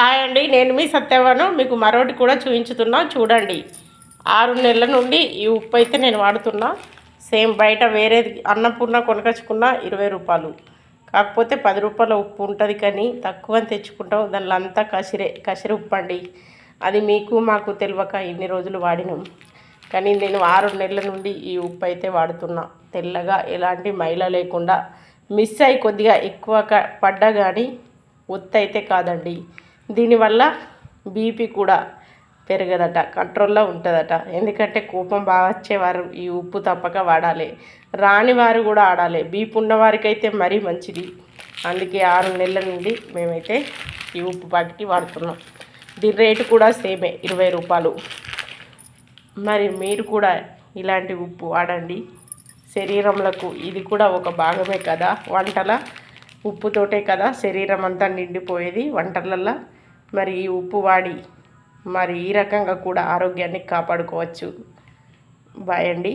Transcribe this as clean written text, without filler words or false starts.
Hi అండి, నేను మీ సత్యవను. మీకు మరొకటి కూడా చూపించుతున్నా చూడండి. 6 నెలల నుండి ఈ ఉప్పు అయితే నేను వాడుతున్నా. సేమ్ బయట వేరేది అన్నపూర్ణ కొనకొచ్చుకున్న 20 రూపాయలు, కాకపోతే 10 రూపాయల ఉప్పు ఉంటుంది, కానీ తక్కువ తెచ్చుకుంటాం. దానిలో అంతా కసిరి ఉప్పు అండి. అది మీకు మాకు తెలియక ఇన్ని రోజులు వాడినాం, కానీ నేను 6 నెలల నుండి ఈ ఉప్పు అయితే వాడుతున్నా. తెల్లగా ఎలాంటి మైల లేకుండా మిస్ అయి కొద్దిగా ఎక్కువ పడ్డా కానీ ఒత్తి అయితే కాదండి. దీనివల్ల బీపీ కూడా పెరగదట, కంట్రోల్లో ఉంటుందట. ఎందుకంటే కోపం బాగా వచ్చేవారు ఈ ఉప్పు తప్పక వాడాలి, రాని వారు కూడా ఆడాలి. బీపీ ఉన్నవారికి అయితే మరీ మంచిది. అందుకే 6 నెలల నుండి మేమైతే ఈ ఉప్పు ప్యాకెట్ వాడుతున్నాం. దీని రేటు కూడా సేమే, 20 రూపాయలు. మరి మీరు కూడా ఇలాంటి ఉప్పు వాడండి. శరీరంలకు ఇది కూడా ఒక భాగమే కదా, వంటల ఉప్పుతోటే కదా శరీరం అంతా నిండిపోయేది వంటలల్లో. మరి ఈ ఉప్పు వాడి మరి ఈ రకంగా కూడా ఆరోగ్యాన్ని కాపాడుకోవచ్చు. బాయ్ అండి.